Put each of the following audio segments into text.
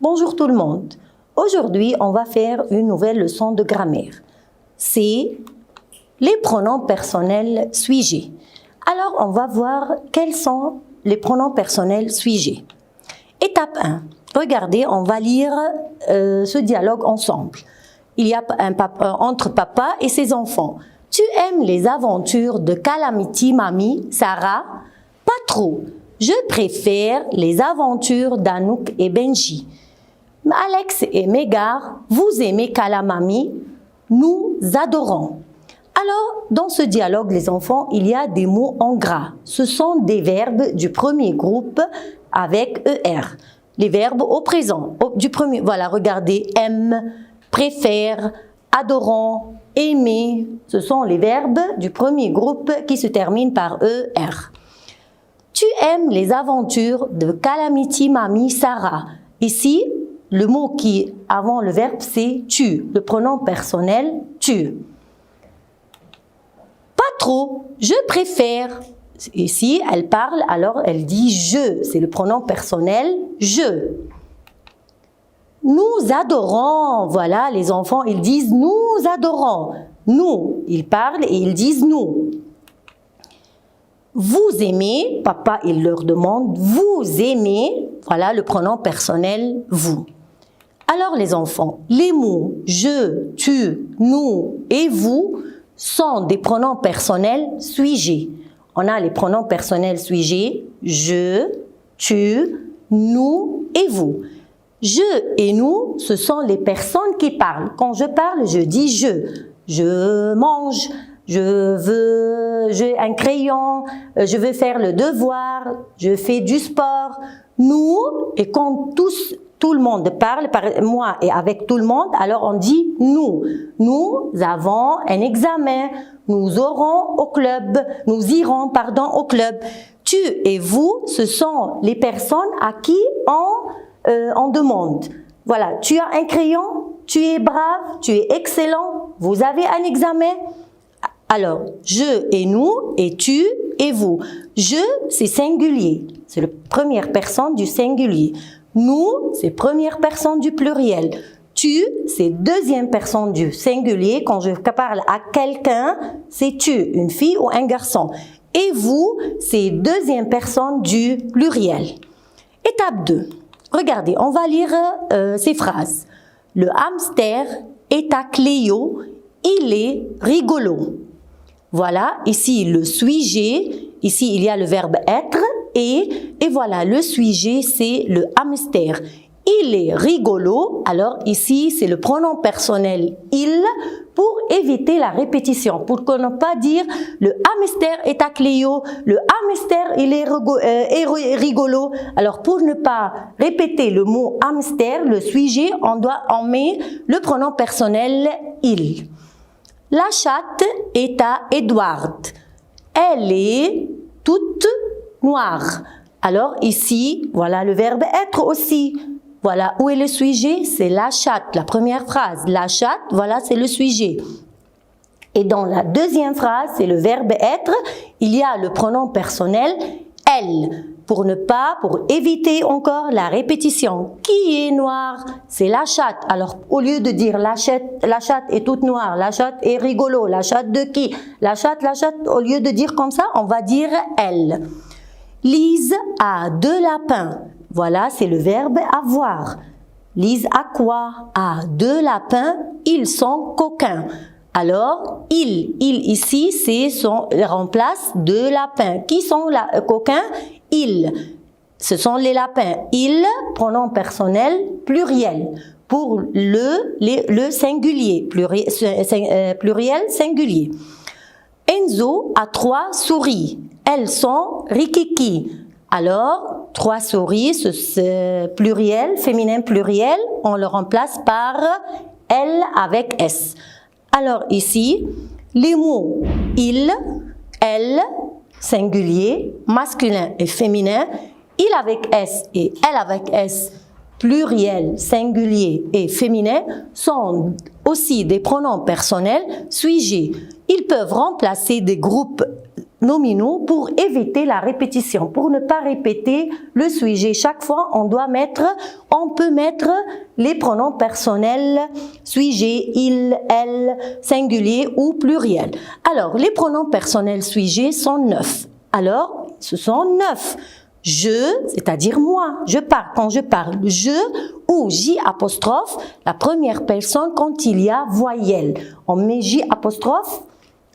Bonjour tout le monde. Aujourd'hui, on va faire une nouvelle leçon de grammaire. C'est les pronoms personnels suis-je. Alors, on va voir quels sont les pronoms personnels suis-je. Étape 1. Regardez, on va lire ce dialogue ensemble. Il y a entre papa et ses enfants. Tu aimes les aventures de Calamity, Mamie, Sarah? Pas trop. Je préfère les aventures d'Anouk et Benji. Alex et Megar, vous aimez Calamami? Nous adorons. Alors, dans ce dialogue, les enfants, il y a des mots en gras. Ce sont des verbes du premier groupe avec ER. Les verbes au présent. Du premier, voilà, regardez, aime, préfère, adorant, aimer. Ce sont les verbes du premier groupe qui se terminent par ER. Tu aimes les aventures de Calamity, Mamie, Sarah. Ici, le mot qui avant le verbe, c'est tu. Le pronom personnel, tu. Pas trop, je préfère. Ici, elle parle, alors elle dit je. C'est le pronom personnel, je. Nous adorons. Voilà, les enfants, ils disent nous adorons. Nous, ils parlent et ils disent nous. Vous aimez, papa, il leur demande, vous aimez, voilà le pronom personnel, vous. Alors les enfants, les mots je, tu, nous et vous sont des pronoms personnels suis-je. On a les pronoms personnels suis-je, je, tu, nous et vous. Je et nous, ce sont les personnes qui parlent. Quand je parle, je dis je mange, j'ai un crayon, je veux faire le devoir, je fais du sport. Nous, et quand tout le monde parle, par moi et avec tout le monde, alors on dit nous. Nous avons un examen, nous aurons au club, nous irons, au club. Tu et vous, ce sont les personnes à qui on demande. Voilà, tu as un crayon, tu es brave, tu es excellent, vous avez un examen. Alors, je et nous, et tu et vous. Je, c'est singulier. C'est la première personne du singulier. Nous, c'est première personne du pluriel. Tu, c'est deuxième personne du singulier. Quand je parle à quelqu'un, c'est tu, une fille ou un garçon. Et vous, c'est deuxième personne du pluriel. Étape 2. Regardez, on va lire ces phrases. Le hamster est à Cléo, il est rigolo. Voilà, ici le suis-je, ici il y a le verbe être et voilà, le suis-je c'est le hamster. Il est rigolo, alors ici c'est le pronom personnel il pour éviter la répétition, pour ne pas dire le hamster est à Cléo, le hamster il est rigolo. Alors pour ne pas répéter le mot hamster, le suis-je, on met le pronom personnel il. La chatte est à Edward. Elle est toute noire. Alors ici, voilà le verbe être aussi. Voilà, où est le sujet? C'est la chatte, la première phrase. La chatte, voilà, c'est le sujet. Et dans la deuxième phrase, c'est le verbe être. Il y a le pronom personnel elle. Pour éviter encore la répétition. Qui est noir? C'est la chatte. Alors, au lieu de dire la chatte est toute noire, la chatte est rigolo, la chatte de qui? La chatte, au lieu de dire comme ça, on va dire elle. Lise a 2 lapins. Voilà, c'est le verbe avoir. Lise a quoi? A 2 lapins, ils sont coquins. Alors, il ici, remplace 2 lapins. Qui sont coquins? Il. Ce sont les lapins. Il, pronom personnel, pluriel. Pour le singulier, pluriel, singulier. Enzo a 3 souris. Elles sont rikiki. Alors, 3 souris, ce pluriel, féminin pluriel, on le remplace par elle avec S. Alors ici, les mots il, elle, singulier, masculin et féminin, il avec S et elle avec S, pluriel, singulier et féminin, sont aussi des pronoms personnels suis-je. Ils peuvent remplacer des groupes nominaux pour éviter la répétition. Pour ne pas répéter le sujet chaque fois, on peut mettre les pronoms personnels sujet, il, elle, singulier ou pluriel. Alors, les pronoms personnels sujet sont 9. Alors, ce sont 9. Je, c'est-à-dire moi, je parle. Quand je parle, je ou J apostrophe, la première personne quand il y a voyelle. On met J apostrophe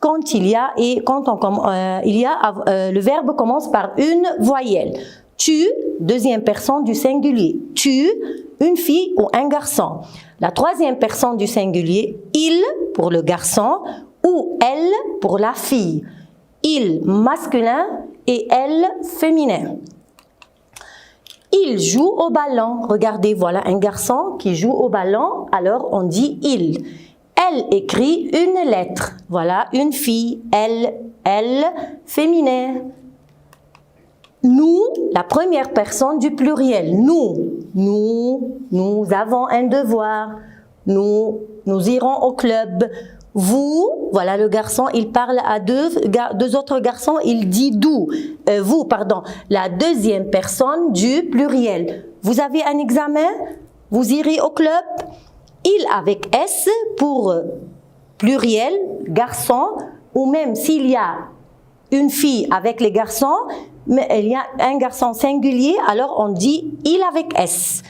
quand il y a le verbe commence par une voyelle. Tu, deuxième personne du singulier. Tu, une fille ou un garçon. La troisième personne du singulier, il pour le garçon ou elle pour la fille. Il masculin et elle féminin. Il joue au ballon. Regardez, voilà un garçon qui joue au ballon, alors on dit il. Elle écrit une lettre. Voilà, une fille, elle, féminin. Nous, la première personne du pluriel. Nous avons un devoir. Nous irons au club. Vous, voilà le garçon, il parle à deux autres garçons, il dit d'où. Vous, pardon, la deuxième personne du pluriel. Vous avez un examen, vous irez au club. Il avec S pour pluriel, garçon, ou même s'il y a une fille avec les garçons, mais il y a un garçon singulier, alors on dit il avec S.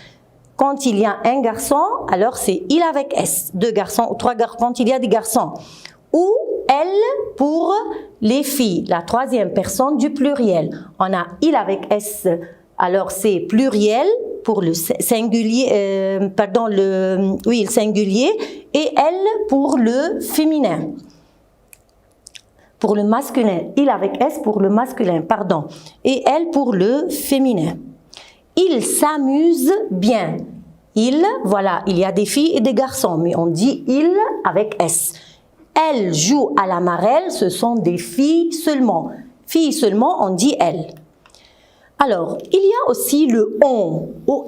Quand il y a un garçon, alors c'est il avec S. 2 garçons ou 3 garçons, quand il y a des garçons. Ou elle pour les filles, la troisième personne du pluriel. On a il avec S, alors c'est pluriel pour le singulier, le singulier, et elle pour le féminin. Pour le masculin, il avec S pour le masculin, pardon. Et elle pour le féminin. Il s'amuse bien. Il, voilà, il y a des filles et des garçons, mais on dit il avec S. Elle joue à la marelle, ce sont des filles seulement. Filles seulement, on dit elle. Alors, il y a aussi le on, on.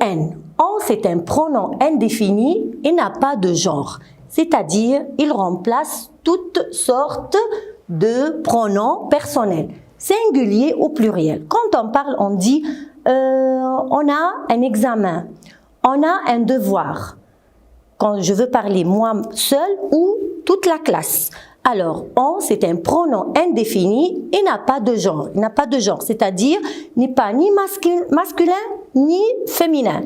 On, c'est un pronom indéfini et n'a pas de genre. C'est-à-dire, il remplace toutes sortes de pronoms personnels, singuliers ou pluriels. Quand on parle, on dit on a un examen, on a un devoir. Quand je veux parler moi seul ou toute la classe. Alors, on, c'est un pronom indéfini et n'a pas de genre. Il n'a pas de genre, c'est-à-dire n'est pas ni masculin ni féminin.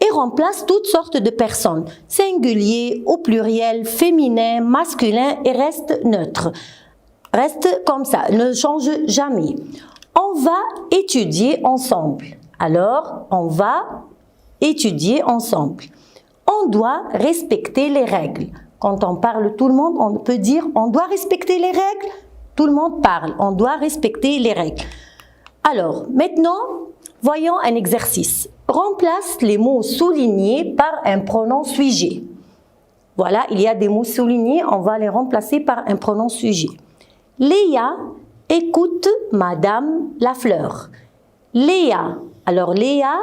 Et remplace toutes sortes de personnes, singulier ou pluriel, féminin, masculin et reste neutre. Reste comme ça, ne change jamais. On va étudier ensemble. Alors, on va étudier ensemble. On doit respecter les règles. Quand on parle tout le monde, on peut dire on doit respecter les règles. Tout le monde parle, on doit respecter les règles. Alors, maintenant, voyons un exercice. Remplace les mots soulignés par un pronom sujet. Voilà, il y a des mots soulignés, on va les remplacer par un pronom sujet. Léa écoute Madame Lafleur. Léa, alors Léa,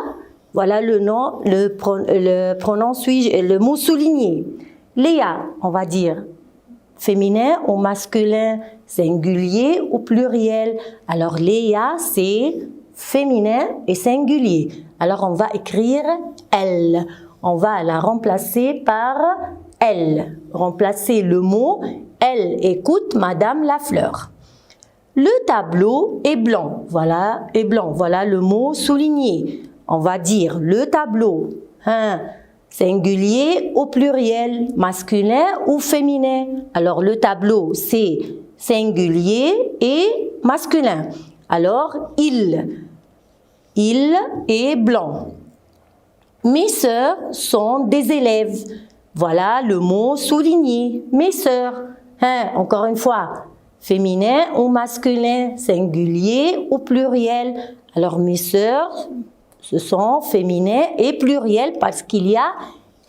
voilà le nom, le pronom sujet, le mot souligné. Léa, on va dire féminin ou masculin, singulier ou pluriel. Alors Léa, c'est féminin et singulier. Alors on va écrire elle. On va la remplacer par elle. Remplacer le mot elle écoute Madame Lafleur. Le tableau est blanc. Voilà, est blanc. Voilà le mot souligné. On va dire le tableau. Singulier ou pluriel, masculin ou féminin. Alors le tableau, c'est singulier et masculin. Alors il est blanc. Mes sœurs sont des élèves. Voilà le mot souligné. Mes sœurs. Encore une fois, féminin ou masculin, singulier ou pluriel. Alors mes sœurs, ce sont féminin et pluriel parce qu'il y a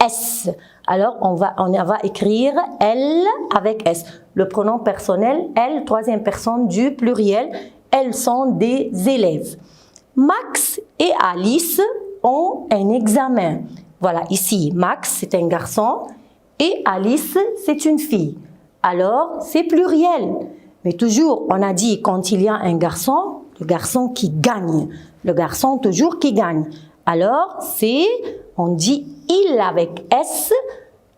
S. Alors on va écrire elle avec S. Le pronom personnel, elle, troisième personne du pluriel, elles sont des élèves. Max et Alice ont un examen. Voilà, ici, Max, c'est un garçon et Alice, c'est une fille. Alors, c'est pluriel. Mais toujours, on a dit, quand il y a un garçon, le garçon qui gagne. Le garçon toujours qui gagne. Alors, c'est, on dit il avec S,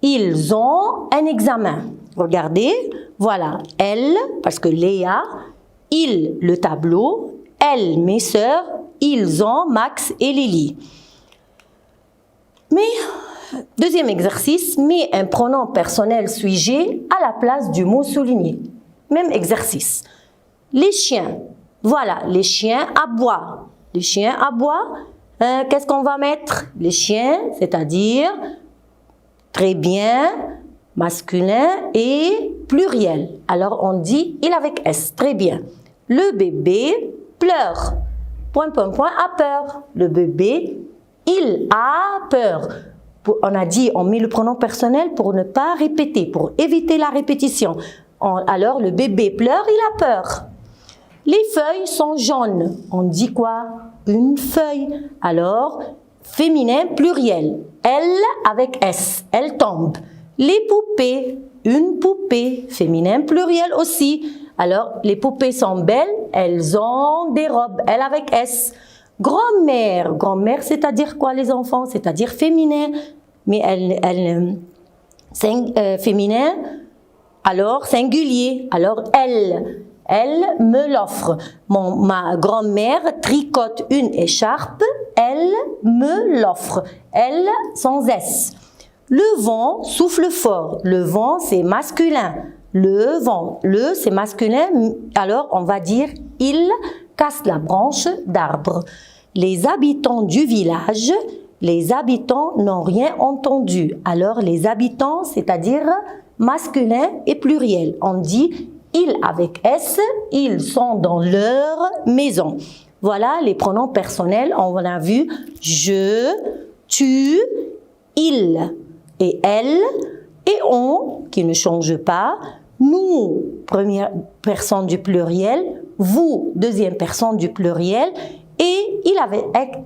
ils ont un examen. Regardez, voilà, elle, parce que Léa, il, le tableau, elle, mes sœurs, ils ont Max et Lily. Mais, deuxième exercice, mets un pronom personnel suis-je à la place du mot souligné. Même exercice. Les chiens, voilà, les chiens aboient. Les chiens aboient. Qu'est-ce qu'on va mettre? Les chiens, c'est-à-dire très bien, masculin et pluriel. Alors on dit il avec S, très bien. Le bébé pleure. Point, a peur. Le bébé, il a peur. On a dit, on met le pronom personnel pour ne pas répéter, pour éviter la répétition. Alors le bébé pleure, il a peur. Les feuilles sont jaunes. On dit quoi? Une feuille. Alors, féminin pluriel. Elle avec S, elle tombe. Les poupées, une poupée, féminin pluriel aussi. Alors, les poupées sont belles, elles ont des robes, elle avec S. Grand-mère, grand-mère, c'est-à-dire quoi les enfants? C'est-à-dire féminin, mais féminin, alors singulier, alors elle me l'offre. Ma grand-mère tricote une écharpe, elle me l'offre, elle sans S. Le vent souffle fort, le vent c'est masculin, le vent, le c'est masculin, alors on va dire il casse la branche d'arbre. Les habitants du village, les habitants n'ont rien entendu. Alors les habitants, c'est-à-dire masculin et pluriel. On dit ils avec S, ils sont dans leur maison. Voilà les pronoms personnels. On a vu je, tu, il et elle et on qui ne change pas. Nous, première personne du pluriel. Vous, deuxième personne du pluriel. Et il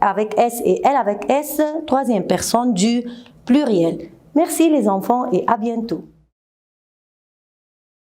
avec S et elle avec S, troisième personne du pluriel. Merci les enfants et à bientôt.